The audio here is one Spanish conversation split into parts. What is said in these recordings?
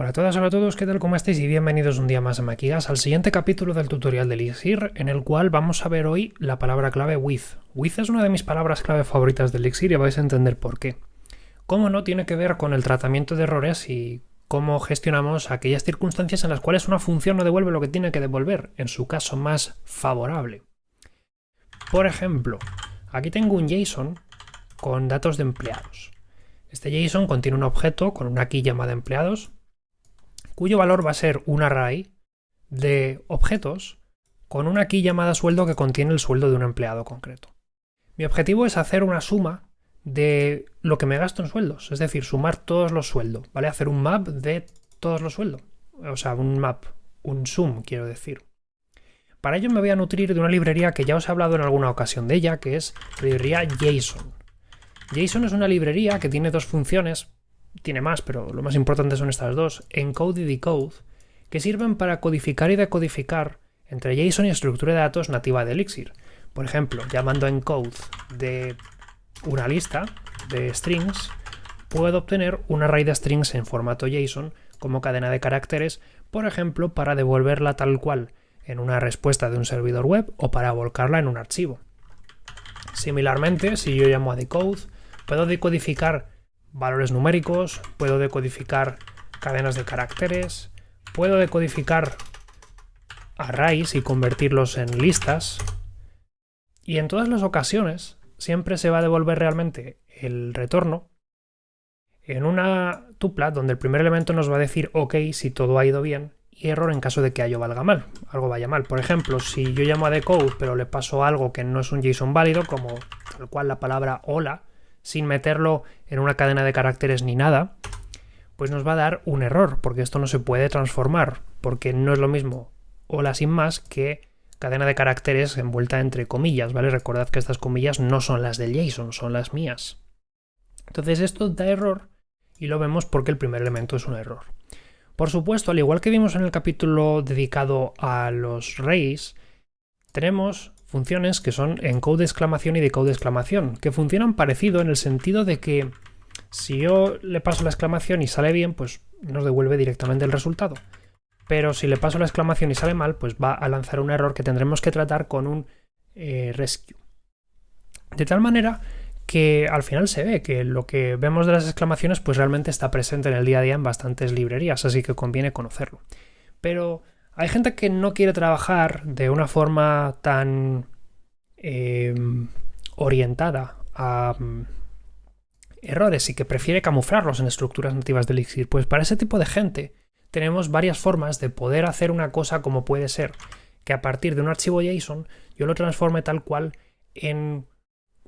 Hola a todas, hola a todos, ¿qué tal? ¿Cómo estáis? Y bienvenidos un día más a Maquigas, al siguiente capítulo del tutorial de Elixir, en el cual vamos a ver hoy la palabra clave with. With es una de mis palabras clave favoritas de Elixir y vais a entender por qué. Cómo no, tiene que ver con el tratamiento de errores y cómo gestionamos aquellas circunstancias en las cuales una función no devuelve lo que tiene que devolver, en su caso más favorable. Por ejemplo, aquí tengo un JSON con datos de empleados. Este JSON contiene un objeto con una key llamada empleados, cuyo valor va a ser un array de objetos con una key llamada sueldo que contiene el sueldo de un empleado concreto. Mi objetivo es hacer una suma de lo que me gasto en sueldos, es decir, sumar todos los sueldos, ¿vale? Hacer un map de todos los sueldos, o sea, un sum, quiero decir. Para ello me voy a nutrir de una librería que ya os he hablado en alguna ocasión de ella, que es la librería JSON. JSON es una librería que tiene dos funciones, tiene más, pero lo más importante son estas dos, encode y decode, que sirven para codificar y decodificar entre JSON y estructura de datos nativa de Elixir. Por ejemplo, llamando encode de una lista de strings, puedo obtener un array de strings en formato JSON como cadena de caracteres, por ejemplo, para devolverla tal cual en una respuesta de un servidor web o para volcarla en un archivo. Similarmente, si yo llamo a decode, puedo decodificar valores numéricos, puedo decodificar cadenas de caracteres, puedo decodificar arrays y convertirlos en listas, y en todas las ocasiones siempre se va a devolver realmente el retorno en una tupla donde el primer elemento nos va a decir OK si todo ha ido bien y error en caso de que algo vaya mal. Por ejemplo, si yo llamo a decode pero le paso algo que no es un JSON válido, como tal cual la palabra hola, sin meterlo en una cadena de caracteres ni nada, pues nos va a dar un error, porque esto no se puede transformar, porque no es lo mismo hola sin más que cadena de caracteres envuelta entre comillas, ¿vale? Recordad que estas comillas no son las del JSON, son las mías. Entonces esto da error y lo vemos porque el primer elemento es un error. Por supuesto, al igual que vimos en el capítulo dedicado a los arrays, tenemos funciones que son encode de exclamación y decode de exclamación, que funcionan parecido en el sentido de que si yo le paso la exclamación y sale bien, pues nos devuelve directamente el resultado. Pero si le paso la exclamación y sale mal, pues va a lanzar un error que tendremos que tratar con un rescue. De tal manera que al final se ve que lo que vemos de las exclamaciones pues realmente está presente en el día a día en bastantes librerías, así que conviene conocerlo. Pero hay gente que no quiere trabajar de una forma tan orientada a errores y que prefiere camuflarlos en estructuras nativas de Elixir. Pues para ese tipo de gente tenemos varias formas de poder hacer una cosa, como puede ser que a partir de un archivo JSON yo lo transforme tal cual en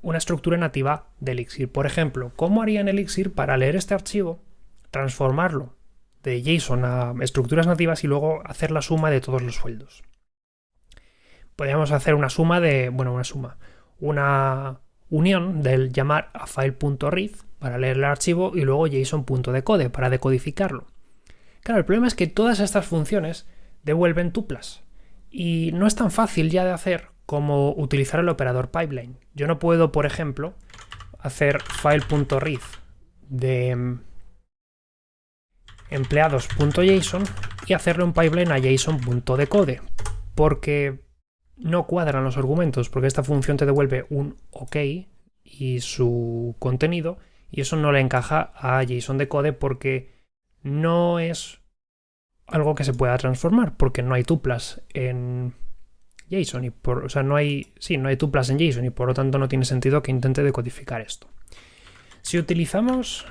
una estructura nativa de Elixir. Por ejemplo, ¿cómo haría en Elixir para leer este archivo, transformarlo de JSON a estructuras nativas y luego hacer la suma de todos los sueldos? Podríamos hacer una unión del llamar a file.read para leer el archivo y luego json.decode para decodificarlo. Claro, el problema es que todas estas funciones devuelven tuplas y no es tan fácil ya de hacer como utilizar el operador pipeline. Yo no puedo, por ejemplo, hacer file.read de empleados.json y hacerle un pipeline a json.decode, porque no cuadran los argumentos, porque esta función te devuelve un OK y su contenido, y eso no le encaja a JSON.decode porque no es algo que se pueda transformar, porque no hay tuplas en JSON, no hay tuplas en JSON y por lo tanto no tiene sentido que intente decodificar esto. Si utilizamos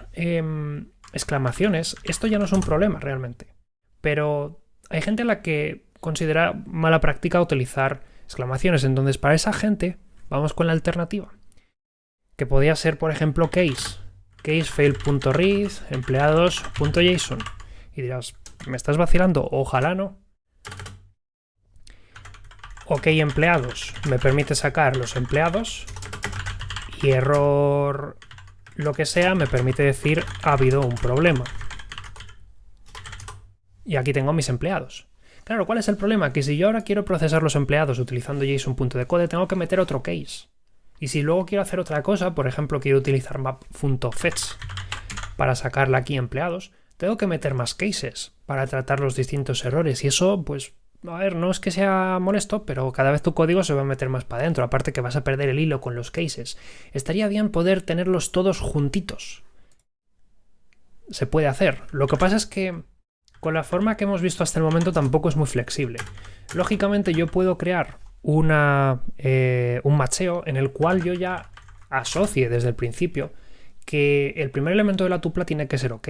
exclamaciones, esto ya no es un problema realmente, pero hay gente a la que considera mala práctica utilizar exclamaciones, entonces para esa gente vamos con la alternativa, que podría ser, por ejemplo, case fail.read empleados.json, y dirás, ¿me estás vacilando? Ojalá no. OK empleados me permite sacar los empleados y error lo que sea me permite decir ha habido un problema. Y aquí tengo mis empleados. Claro, ¿cuál es el problema? Que si yo ahora quiero procesar los empleados utilizando json.decode, tengo que meter otro case. Y si luego quiero hacer otra cosa, por ejemplo, quiero utilizar map.fetch para sacarla aquí empleados, tengo que meter más cases para tratar los distintos errores y eso, pues, a ver, no es que sea molesto, pero cada vez tu código se va a meter más para adentro, aparte que vas a perder el hilo con los cases. Estaría bien poder tenerlos todos juntitos. Se puede hacer. Lo que pasa es que con la forma que hemos visto hasta el momento tampoco es muy flexible. Lógicamente yo puedo crear un macheo en el cual yo ya asocie desde el principio que el primer elemento de la tupla tiene que ser OK.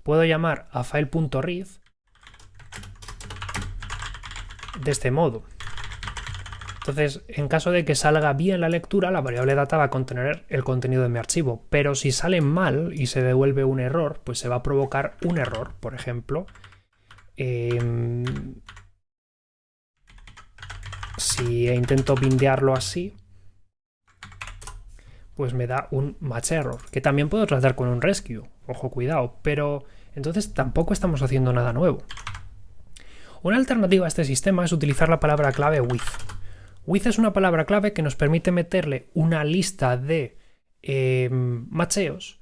Puedo llamar a file.read de este modo. Entonces, en caso de que salga bien la lectura, la variable data va a contener el contenido de mi archivo. Pero si sale mal y se devuelve un error, pues se va a provocar un error. Por ejemplo, si intento bindearlo así, pues me da un match error, que también puedo tratar con un rescue. Ojo, cuidado. Pero entonces tampoco estamos haciendo nada nuevo. Una alternativa a este sistema es utilizar la palabra clave with. With es una palabra clave que nos permite meterle una lista de macheos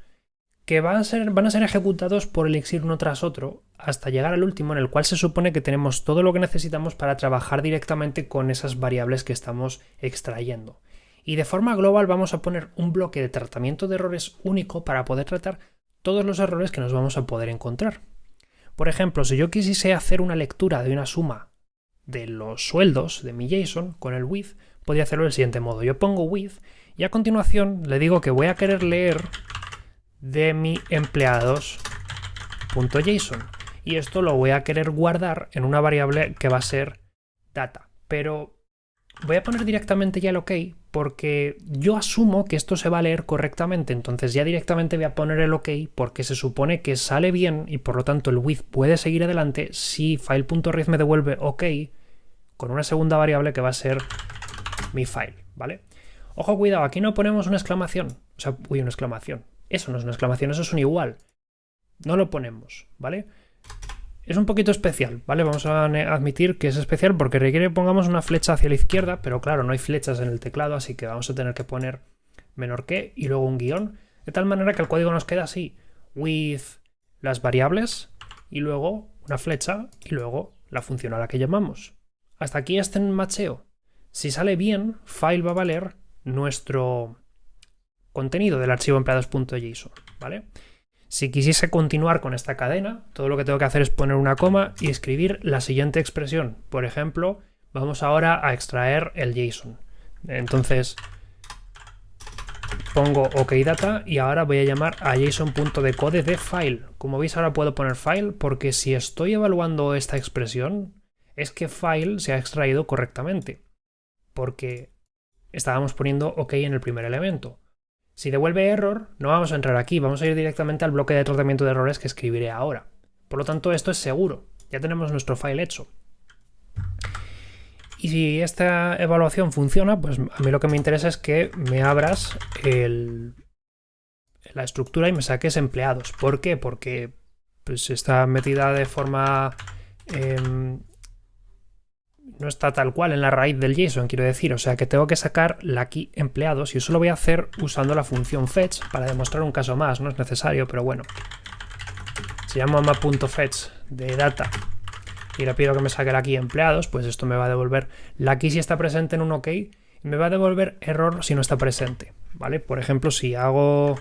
que van a ser ejecutados por Elixir uno tras otro hasta llegar al último, en el cual se supone que tenemos todo lo que necesitamos para trabajar directamente con esas variables que estamos extrayendo. Y de forma global vamos a poner un bloque de tratamiento de errores único para poder tratar todos los errores que nos vamos a poder encontrar. Por ejemplo, si yo quisiese hacer una lectura de una suma de los sueldos de mi JSON con el with, podría hacerlo del siguiente modo. Yo pongo with y a continuación le digo que voy a querer leer de mi empleados.json y esto lo voy a querer guardar en una variable que va a ser data. Pero voy a poner directamente ya el OK porque yo asumo que esto se va a leer correctamente, entonces ya directamente voy a poner el OK porque se supone que sale bien y por lo tanto el with puede seguir adelante si file.read me devuelve OK con una segunda variable que va a ser mi file, ¿vale? Ojo, cuidado, aquí no ponemos una exclamación, o sea, una exclamación. Eso no es una exclamación, eso es un igual. No lo ponemos, ¿vale? Es un poquito especial, ¿vale? Vamos a admitir que es especial porque requiere que pongamos una flecha hacia la izquierda, pero claro, no hay flechas en el teclado, así que vamos a tener que poner menor que y luego un guión, de tal manera que el código nos queda así, with las variables y luego una flecha y luego la función a la que llamamos. Hasta aquí este macheo. Si sale bien, file va a valer nuestro contenido del archivo empleados.json, ¿vale? Si quisiese continuar con esta cadena, todo lo que tengo que hacer es poner una coma y escribir la siguiente expresión. Por ejemplo, vamos ahora a extraer el JSON. Entonces, pongo OKData y ahora voy a llamar a json.decode de file. Como veis, ahora puedo poner file porque si estoy evaluando esta expresión, es que file se ha extraído correctamente. Porque estábamos poniendo OK en el primer elemento. Si devuelve error, no vamos a entrar aquí, vamos a ir directamente al bloque de tratamiento de errores que escribiré ahora. Por lo tanto, esto es seguro, ya tenemos nuestro file hecho. Y si esta evaluación funciona, pues a mí lo que me interesa es que me abras la estructura y me saques empleados. ¿Por qué? Porque pues, está metida de forma... no está tal cual en la raíz del JSON, quiero decir, o sea que tengo que sacar la key empleados y eso lo voy a hacer usando la función fetch para demostrar un caso más, no es necesario, pero bueno. Si llamo a map.fetch de data y le pido que me saque la key empleados, pues esto me va a devolver la key si está presente en un OK y me va a devolver error si no está presente, ¿vale? Por ejemplo, si hago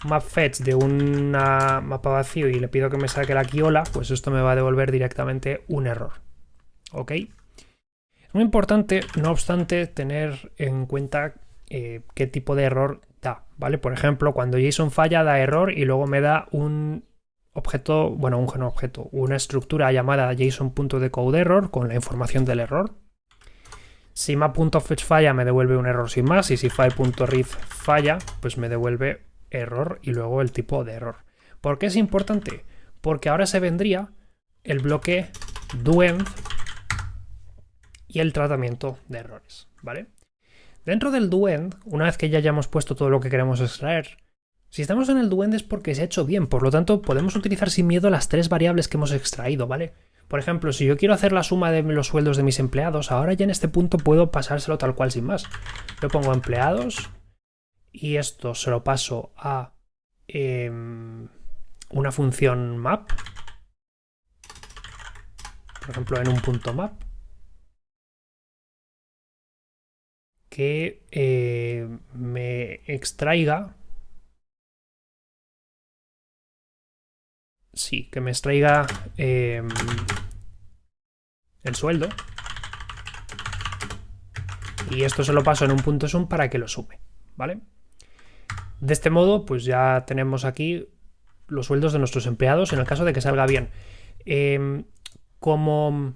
map.fetch de una mapa vacío y le pido que me saque la key hola, pues esto me va a devolver directamente un error, ¿ok? Es muy importante, no obstante, tener en cuenta qué tipo de error da, ¿vale? Por ejemplo, cuando JSON falla da error y luego me da un objeto, bueno, una estructura llamada json.decodeError con la información del error. Si map.fetch falla me devuelve un error sin más y si file.read falla, pues me devuelve error y luego el tipo de error. ¿Por qué es importante? Porque ahora se vendría el bloque doEnd y el tratamiento de errores, ¿vale? Dentro del doEnd, una vez que ya hayamos puesto todo lo que queremos extraer, si estamos en el doEnd es porque se ha hecho bien, por lo tanto podemos utilizar sin miedo las tres variables que hemos extraído, ¿vale? Por ejemplo, si yo quiero hacer la suma de los sueldos de mis empleados, ahora ya en este punto puedo pasárselo tal cual sin más. Yo pongo empleados y esto se lo paso a un una función map, por ejemplo en un punto map, que me extraiga, sí, que me extraiga el sueldo, y esto se lo paso en un punto sum para que lo sume, ¿vale? De este modo, pues ya tenemos aquí los sueldos de nuestros empleados en el caso de que salga bien. Como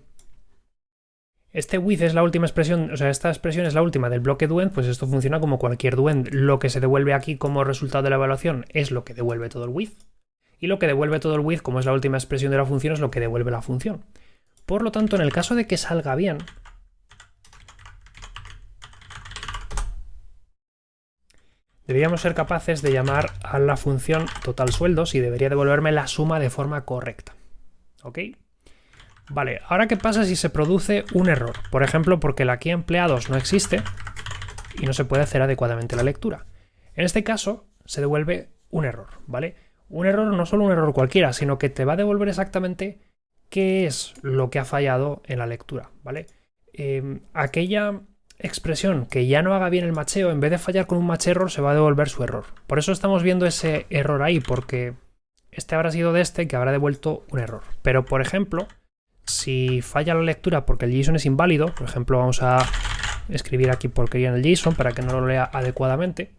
este with es la última expresión, o sea, esta expresión es la última del bloque doEnd, pues esto funciona como cualquier doEnd. Lo que se devuelve aquí como resultado de la evaluación es lo que devuelve todo el with, y lo que devuelve todo el with, como es la última expresión de la función, es lo que devuelve la función. Por lo tanto, en el caso de que salga bien, deberíamos ser capaces de llamar a la función total sueldos y debería devolverme la suma de forma correcta. ¿Ok? Vale, ahora ¿qué pasa si se produce un error? Por ejemplo, porque la key empleados no existe y no se puede hacer adecuadamente la lectura. En este caso, se devuelve un error, ¿vale? Un error, no solo un error cualquiera, sino que te va a devolver exactamente qué es lo que ha fallado en la lectura, ¿vale? Aquella expresión que ya no haga bien el macheo, en vez de fallar con un match error, se va a devolver su error. Por eso estamos viendo ese error ahí, porque este habrá sido de este que habrá devuelto un error. Pero, por ejemplo, si falla la lectura porque el JSON es inválido, por ejemplo, vamos a escribir aquí porquería en el JSON para que no lo lea adecuadamente,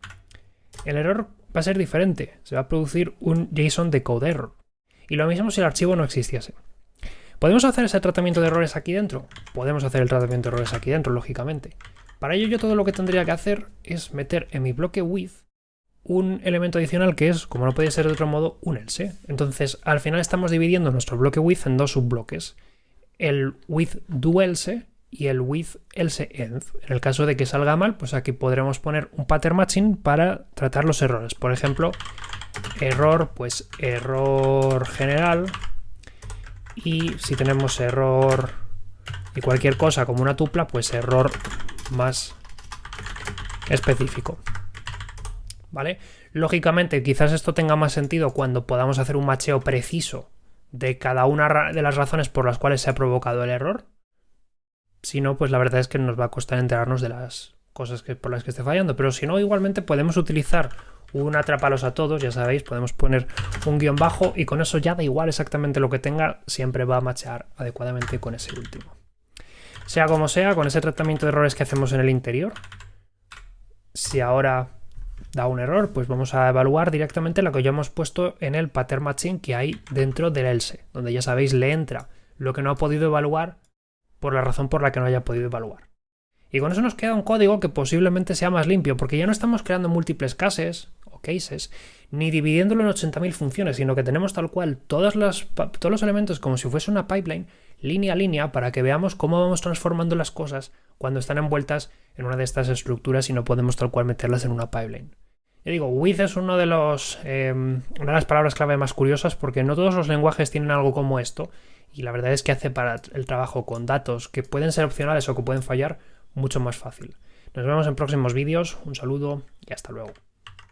el error va a ser diferente. Se va a producir un JSON decode error. Y lo mismo si el archivo no existiese. ¿Podemos hacer ese tratamiento de errores aquí dentro? Podemos hacer el tratamiento de errores aquí dentro, lógicamente. Para ello yo todo lo que tendría que hacer es meter en mi bloque with un elemento adicional que es, como no puede ser de otro modo, un else. Entonces, al final estamos dividiendo nuestro bloque with en dos subbloques. El with do else y el with else end. En el caso de que salga mal, pues aquí podremos poner un pattern matching para tratar los errores. Por ejemplo, error, pues error general. Y si tenemos error y cualquier cosa como una tupla, pues error más específico. ¿Vale? Lógicamente, quizás esto tenga más sentido cuando podamos hacer un macheo preciso de cada una de las razones por las cuales se ha provocado el error. Si no, pues la verdad es que nos va a costar enterarnos de las cosas por las que esté fallando. Pero si no, igualmente podemos utilizar un atrápalos a todos, ya sabéis, podemos poner un guión bajo y con eso ya da igual exactamente lo que tenga, siempre va a machear adecuadamente con ese último. Sea como sea, con ese tratamiento de errores que hacemos en el interior, si ahora da un error, pues vamos a evaluar directamente lo que ya hemos puesto en el pattern matching que hay dentro del else, donde ya sabéis le entra lo que no ha podido evaluar por la razón por la que no haya podido evaluar. Y con eso nos queda un código que posiblemente sea más limpio, porque ya no estamos creando múltiples cases o cases, ni dividiéndolo en 80.000 funciones, sino que tenemos tal cual todos los elementos como si fuese una pipeline, línea a línea, para que veamos cómo vamos transformando las cosas cuando están envueltas en una de estas estructuras y no podemos tal cual meterlas en una pipeline. Ya digo, with es una de las palabras clave más curiosas, porque no todos los lenguajes tienen algo como esto, y la verdad es que hace para el trabajo con datos que pueden ser opcionales o que pueden fallar mucho más fácil. Nos vemos en próximos vídeos, un saludo y hasta luego.